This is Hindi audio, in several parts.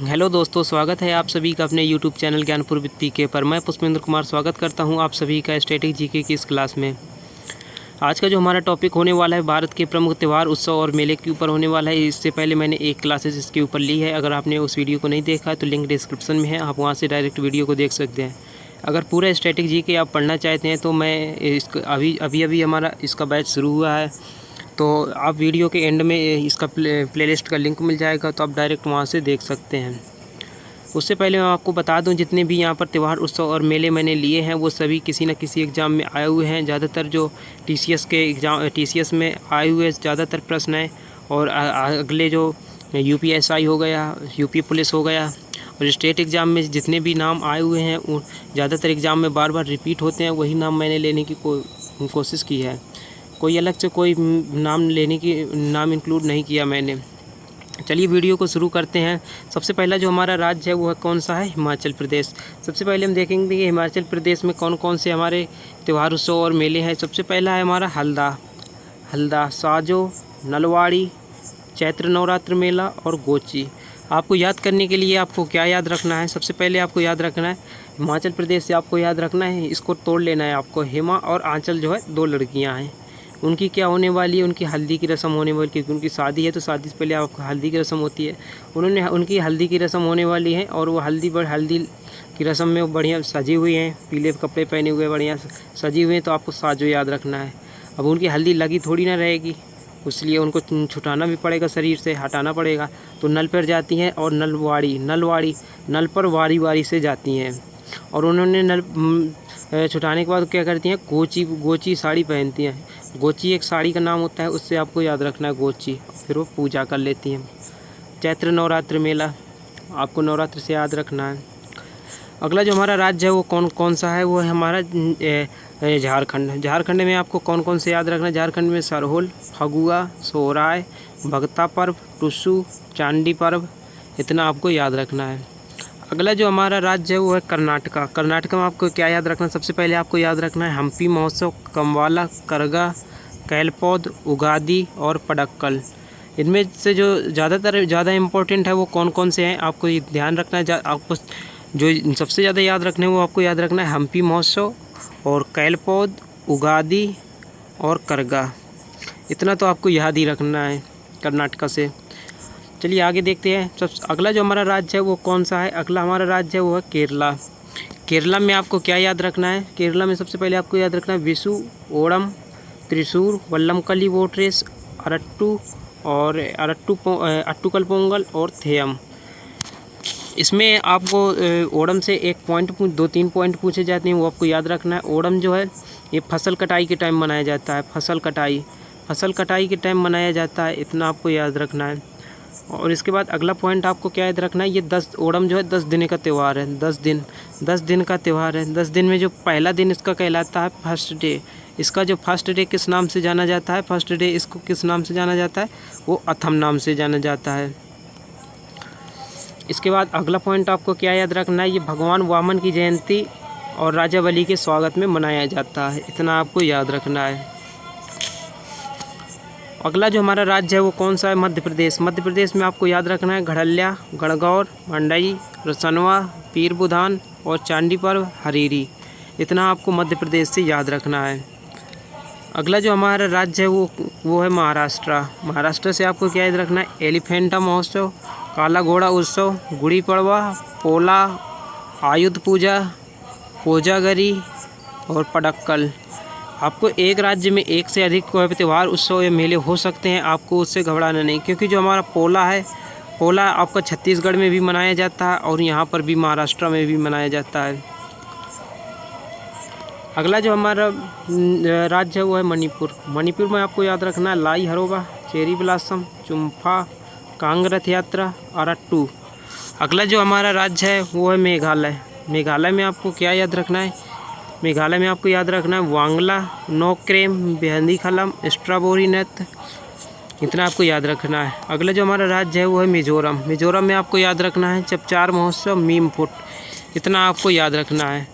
हेलो दोस्तों, स्वागत है आप सभी का अपने यूट्यूब चैनल ज्ञानपुर वित्ती के पर। मैं पुष्पेंद्र कुमार स्वागत करता हूं आप सभी का स्टैटिक जीके की इस क्लास में। आज का जो हमारा टॉपिक होने वाला है भारत के प्रमुख त्यौहार, उत्सव और मेले के ऊपर होने वाला है। इससे पहले मैंने एक क्लासेस इसके ऊपर ली है। अगर आपने उस वीडियो को नहीं देखा तो लिंक डिस्क्रिप्शन में है, आप वहाँ से डायरेक्ट वीडियो को देख सकते हैं। अगर पूरा स्टैटिक जीके आप पढ़ना चाहते हैं तो मैं इसका अभी हमारा इसका बैच शुरू हुआ है, तो आप वीडियो के एंड में इसका प्लेलिस्ट का लिंक मिल जाएगा, तो आप डायरेक्ट वहाँ से देख सकते हैं। उससे पहले मैं आपको बता दूं, जितने भी यहाँ पर त्यौहार, उत्सव और मेले मैंने लिए हैं वो सभी किसी न किसी एग्ज़ाम में आए हुए हैं। ज़्यादातर जो टीसीएस में आए हुए ज़्यादातर प्रश्न हैं, और अगले जो यूपीएसआई हो गया, यूपी पुलिस हो गया, और स्टेट एग्ज़ाम में जितने भी नाम आए हुए हैं वो ज़्यादातर एग्ज़ाम में बार बार रिपीट होते हैं। वही नाम मैंने लेने की कोशिश की है। कोई अलग से कोई नाम इंक्लूड नहीं किया मैंने। चलिए वीडियो को शुरू करते हैं। सबसे पहला जो हमारा राज्य है वो है कौन सा है? हिमाचल प्रदेश। सबसे पहले हम देखेंगे कि हिमाचल प्रदेश में कौन कौन से हमारे त्यौहार, उत्सव और मेले हैं। सबसे पहला है हमारा हल्दा, साजो, नलवाड़ी, चैत्र नवरात्र मेला और गोची। आपको याद करने के लिए आपको क्या याद रखना है? सबसे पहले आपको याद रखना है हिमाचल प्रदेश से आपको याद रखना है, इसको तोड़ लेना है आपको। हेमा और आंचल जो है दो लड़कियां हैं, उनकी क्या होने वाली है? उनकी हल्दी की रस्म होने वाली, क्योंकि उनकी शादी है तो शादी से पहले आपको हल्दी की रस्म होती है। उनकी हल्दी की रस्म होने वाली है, और वो हल्दी की रस्म में वो बढ़िया सजी हुई हैं, पीले कपड़े पहने हुए बढ़िया सजी हुई हैं, तो आपको साजो याद रखना है। अब उनकी हल्दी लगी थोड़ी ना रहेगी, इसलिए उनको छुटाना भी पड़ेगा, शरीर से हटाना पड़ेगा। तो नल पर जाती हैं, और नल पर वारी से जाती हैं, और उन्होंने नल छुटाने के बाद क्या करती हैं? गोची साड़ी पहनती हैं। गोची एक साड़ी का नाम होता है, उससे आपको याद रखना है गोची। फिर वो पूजा कर लेती हैं। चैत्र नवरात्र मेला आपको नवरात्र से याद रखना है। अगला जो हमारा राज्य है वो कौन कौन सा है? वो है हमारा झारखंड में आपको कौन कौन से याद रखना है? झारखंड में सरहुल, फगुआ, सोहराय, भगता पर्व, टुसु, चांदी पर्व, इतना आपको याद रखना है। अगला जो हमारा राज्य है वो है कर्नाटका में आपको क्या याद रखना है? सबसे पहले आपको याद रखना है हम्पी महोत्सव, कम्वाला, करगा, कैलपौध, उगादी और पडक्कल। इनमें से जो ज़्यादा इम्पोर्टेंट है वो कौन कौन से हैं आपको ये ध्यान रखना है। आपको जो सबसे ज़्यादा याद रखना है वो आपको याद रखना है हम्पी महोत्सव और कैलपौध, उगादी और करगा। इतना तो आपको याद ही रखना है कर्नाटका से। चलिए आगे देखते हैं। अगला जो हमारा राज्य है वो कौन सा है? अगला हमारा राज्य है वो है केरला में आपको क्या याद रखना है? केरला में सबसे पहले आपको याद रखना है विशु, ओणम, त्रिशूर, वल्लमकली बोट रेस, अट्टुकल पोंगल और थेयम। इसमें आपको ओणम से दो तीन पॉइंट पूछे जाते हैं, वो आपको याद रखना है। ओणम जो है ये फसल कटाई के टाइम मनाया जाता है, फसल कटाई के टाइम मनाया जाता है, इतना आपको याद रखना है। और इसके बाद अगला पॉइंट आपको क्या याद रखना है? ये ओणम जो है 10 दिन का त्यौहार है। 10 दिन का त्यौहार है। 10 दिन में जो पहला दिन इसका कहलाता है फर्स्ट डे। इसका जो फर्स्ट डे किस नाम से जाना जाता है? फर्स्ट डे इसको किस नाम से जाना जाता है? वो अथम नाम से जाना जाता है। इसके बाद अगला पॉइंट आपको क्या याद रखना है? ये भगवान वामन की जयंती और राजा बलि के स्वागत में मनाया जाता है, इतना आपको याद रखना है। अगला जो हमारा राज्य है वो कौन सा है? मध्य प्रदेश में आपको याद रखना है घड़ल्या, गणगौर, मंडई, रसनवा, पीर बुधान और चांदी पर्व, हरीरी, इतना आपको मध्य प्रदेश से याद रखना है। अगला जो हमारा राज्य है वो है महाराष्ट्र से आपको क्या याद रखना है? एलिफेंटा महोत्सव, काला घोड़ा उत्सव, गुड़ी पड़वा, पोला, आयुध पूजा, कोजागरी और पडक्कल। आपको एक राज्य में एक से अधिक त्यौहार, उत्सव या मेले हो सकते हैं, आपको उससे घबराना नहीं, क्योंकि जो हमारा पोला आपका छत्तीसगढ़ में भी मनाया जाता है और यहाँ पर भी महाराष्ट्र में भी मनाया जाता है। अगला जो हमारा राज्य है वो है मणिपुर में आपको याद रखना है लाई हरोबा, चेरी ब्लासम, चुम्फा, कांग रथ यात्रा, अरट्टू। अगला जो हमारा राज्य है वो है मेघालय में आपको क्या याद रखना है? मेघालय में आपको याद रखना है वांगला, नोक्रेम, बेहंदी खलम, स्ट्रॉबेरी नृत्य, इतना आपको याद रखना है। अगला जो हमारा राज्य है वो है मिजोरम में आपको याद रखना है चपचार महोत्सव, मीम फुट, इतना आपको याद रखना है।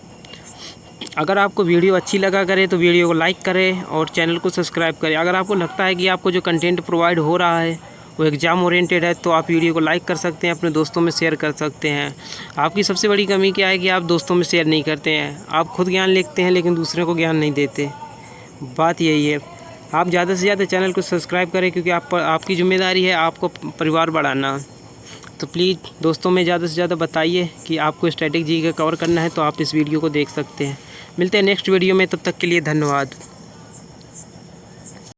अगर आपको वीडियो अच्छी लगा करे तो वीडियो को लाइक करें और चैनल को सब्सक्राइब करें। अगर आपको लगता है कि आपको जो कंटेंट प्रोवाइड हो रहा है वो एग्ज़ाम ओरिएंटेड है, तो आप वीडियो को लाइक कर सकते हैं, अपने दोस्तों में शेयर कर सकते हैं। आपकी सबसे बड़ी कमी क्या है कि आप दोस्तों में शेयर नहीं करते हैं। आप खुद ज्ञान लिखते हैं लेकिन दूसरे को ज्ञान नहीं देते। बात यही है। आप ज़्यादा से ज़्यादा चैनल को सब्सक्राइब करें, क्योंकि आपकी जिम्मेदारी है आपको परिवार बढ़ाना। तो प्लीज़ दोस्तों में ज़्यादा से ज़्यादा बताइए कि आपको स्टैटिक जी का कवर करना है, तो आप इस वीडियो को देख सकते हैं। मिलते हैं नेक्स्ट वीडियो में, तब तक के लिए धन्यवाद।